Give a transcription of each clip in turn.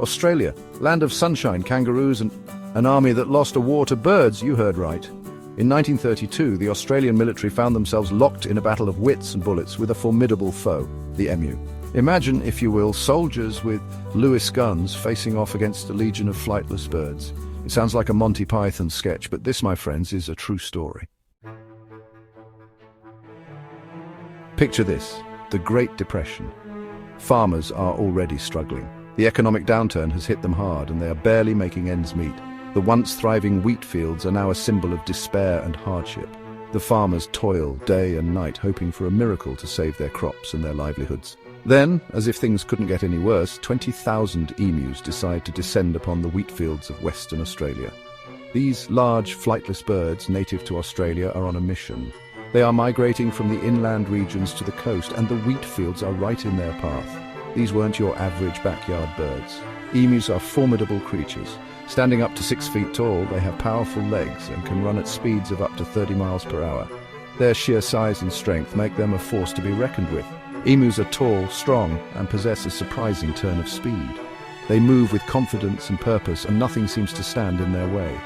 Australia, land of sunshine, kangaroos, and an army that lost a war to birds, you heard right. In 1932, the Australian military found themselves locked in a battle of wits and bullets with a formidable foe, the emu. Imagine, if you will, soldiers with Lewis guns facing off against a legion of flightless birds. It sounds like a Monty Python sketch, but this, my friends, is a true story. Picture this, the Great Depression. Farmers are already struggling. The economic downturn has hit them hard and they are barely making ends meet. The once thriving wheat fields are now a symbol of despair and hardship. The farmers toil day and night hoping for a miracle to save their crops and their livelihoods. Then, as if things couldn't get any worse, 20,000 emus decide to descend upon the wheat fields of Western Australia. These large, flightless birds native to Australia are on a mission. They are migrating from the inland regions to the coast, and the wheat fields are right in their path. These weren't your average backyard birds. Emus are formidable creatures. Standing up to 6 feet tall, they have powerful legs and can run at speeds of up to 30 miles per hour. Their sheer size and strength make them a force to be reckoned with. Emus are tall, strong, and possess a surprising turn of speed. They move with confidence and purpose, and nothing seems to stand in their way.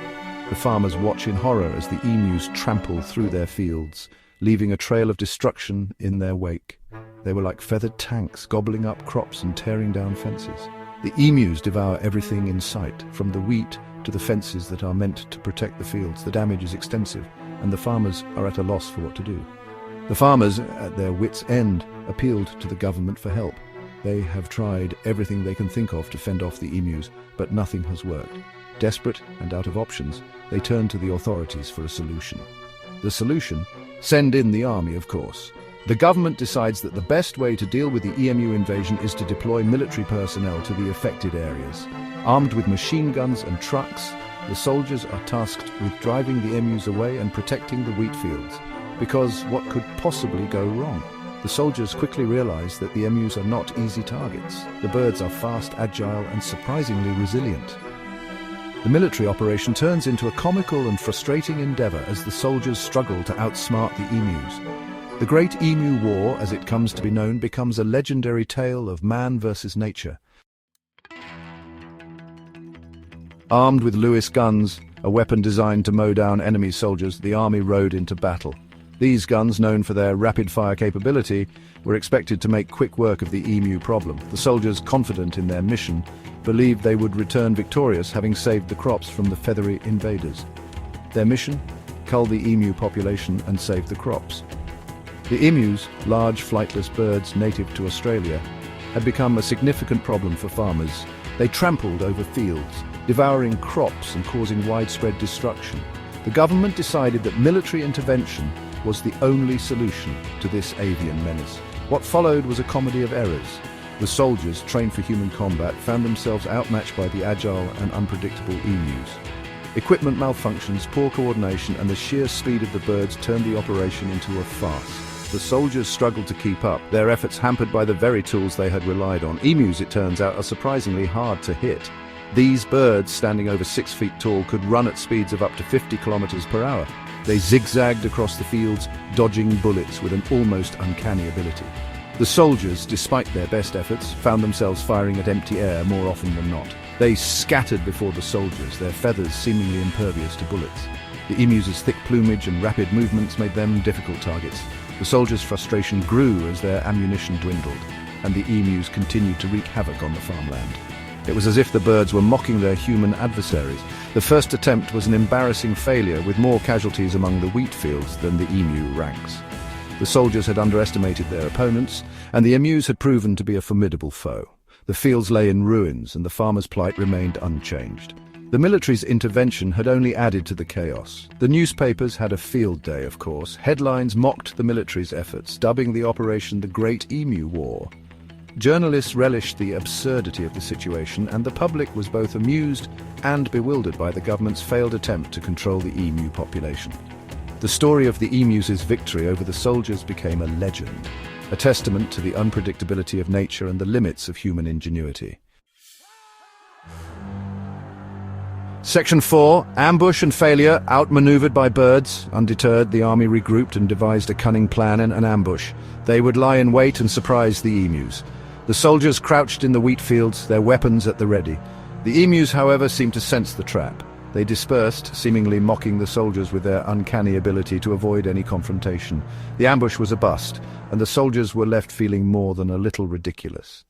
The farmers watch in horror as the emus trample through their fields, leaving a trail of destruction in their wake. They were like feathered tanks, gobbling up crops and tearing down fences. The emus devour everything in sight, from the wheat to the fences that are meant to protect the fields. The damage is extensive, and the farmers are at a loss for what to do. The farmers, at their wits' end, appealed to the government for help. They have tried everything they can think of to fend off the emus, but nothing has worked. Desperate and out of options, they turn to the authorities for a solution. The solution? Send in the army, of course. The government decides that the best way to deal with the emu invasion is to deploy military personnel to the affected areas. Armed with machine guns and trucks, the soldiers are tasked with driving the emus away and protecting the wheat fields. Because what could possibly go wrong? The soldiers quickly realize that the emus are not easy targets. The birds are fast, agile, and surprisingly resilient. The military operation turns into a comical and frustrating endeavor as the soldiers struggle to outsmart the emus. The Great Emu War, as it comes to be known, becomes a legendary tale of man versus nature. Armed with Lewis guns, a weapon designed to mow down enemy soldiers, the army rode into battle. These guns, known for their rapid-fire capability, were expected to make quick work of the emu problem. The soldiers, confident in their mission, believed they would return victorious, having saved the crops from the feathery invaders. Their mission? Cull the emu population and save the crops. The emus, large flightless birds native to Australia, had become a significant problem for farmers. They trampled over fields, devouring crops and causing widespread destruction. The government decided that military intervention was the only solution to this avian menace. What followed was a comedy of errors. The soldiers, trained for human combat, found themselves outmatched by the agile and unpredictable emus. Equipment malfunctions, poor coordination, and the sheer speed of the birds turned the operation into a farce. The soldiers struggled to keep up, their efforts hampered by the very tools they had relied on. Emus, it turns out, are surprisingly hard to hit. These birds, standing over 6 feet tall, could run at speeds of up to 50 kilometers per hour. They zigzagged across the fields, dodging bullets with an almost uncanny ability. The soldiers, despite their best efforts, found themselves firing at empty air more often than not. They scattered before the soldiers, their feathers seemingly impervious to bullets. The emus' thick plumage and rapid movements made them difficult targets. The soldiers' frustration grew as their ammunition dwindled, and the emus continued to wreak havoc on the farmland. It was as if the birds were mocking their human adversaries. The first attempt was an embarrassing failure, with more casualties among the wheat fields than the emu ranks. The soldiers had underestimated their opponents, and the emus had proven to be a formidable foe. The fields lay in ruins, and the farmers' plight remained unchanged. The military's intervention had only added to the chaos. The newspapers had a field day, of course. Headlines mocked the military's efforts, dubbing the operation the Great Emu War. Journalists relished the absurdity of the situation, and the public was both amused and bewildered by the government's failed attempt to control the emu population. The story of the emus' victory over the soldiers became a legend, a testament to the unpredictability of nature and the limits of human ingenuity. Section 4. Ambush and failure, outmaneuvered by birds. Undeterred, the army regrouped and devised a cunning plan and an ambush. They would lie in wait and surprise the emus. The soldiers crouched in the wheat fields, their weapons at the ready. The emus, however, seemed to sense the trap. They dispersed, seemingly mocking the soldiers with their uncanny ability to avoid any confrontation. The ambush was a bust, and the soldiers were left feeling more than a little ridiculous.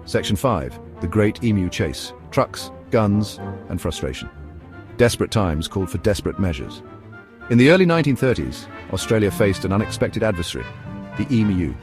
Section 5. The Great Emu Chase. Trucks, guns, and frustration. Desperate times called for desperate measures. In the early 1930s, Australia faced an unexpected adversary, the emu.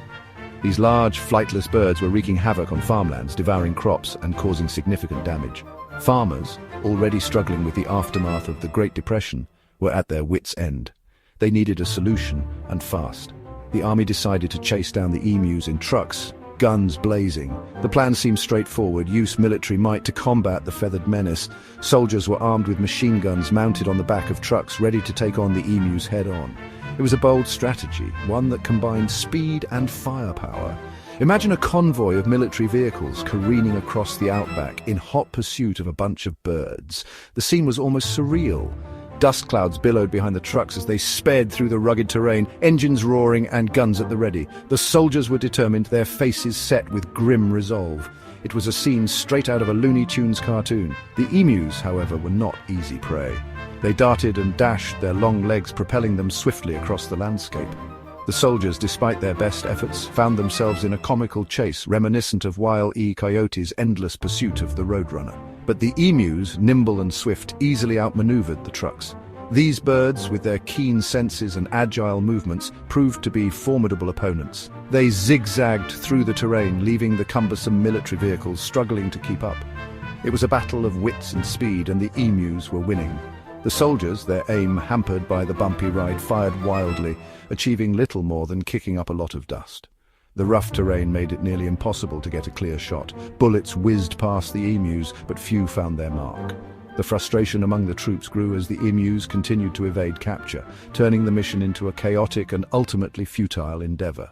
These large, flightless birds were wreaking havoc on farmlands, devouring crops and causing significant damage. Farmers, already struggling with the aftermath of the Great Depression, were at their wits' end. They needed a solution, and fast. The army decided to chase down the emus in trucks, guns blazing. The plan seemed straightforward: use military might to combat the feathered menace. Soldiers were armed with machine guns mounted on the back of trucks, ready to take on the emus head-on. It was a bold strategy, one that combined speed and firepower. Imagine a convoy of military vehicles careening across the outback in hot pursuit of a bunch of birds. The scene was almost surreal. Dust clouds billowed behind the trucks as they sped through the rugged terrain, engines roaring and guns at the ready. The soldiers were determined, their faces set with grim resolve. It was a scene straight out of a Looney Tunes cartoon. The emus, however, were not easy prey. They darted and dashed, their long legs propelling them swiftly across the landscape. The soldiers, despite their best efforts, found themselves in a comical chase reminiscent of Wile E. Coyote's endless pursuit of the roadrunner. But the emus, nimble and swift, easily outmaneuvered the trucks. These birds, with their keen senses and agile movements, proved to be formidable opponents. They zigzagged through the terrain, leaving the cumbersome military vehicles struggling to keep up. It was a battle of wits and speed, and the emus were winning. The soldiers, their aim hampered by the bumpy ride, fired wildly, achieving little more than kicking up a lot of dust. The rough terrain made it nearly impossible to get a clear shot. Bullets whizzed past the emus, but few found their mark. The frustration among the troops grew as the emus continued to evade capture, turning the mission into a chaotic and ultimately futile endeavor.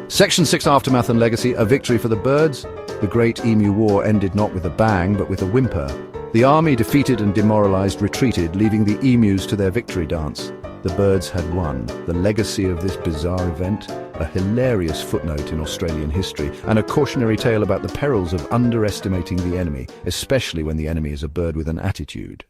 Section 6: Aftermath and Legacy. A victory for the birds. The Great Emu War ended not with a bang, but with a whimper. The army, defeated and demoralized, retreated, leaving the emus to their victory dance. The birds had won. The legacy of this bizarre event, a hilarious footnote in Australian history, and a cautionary tale about the perils of underestimating the enemy, especially when the enemy is a bird with an attitude.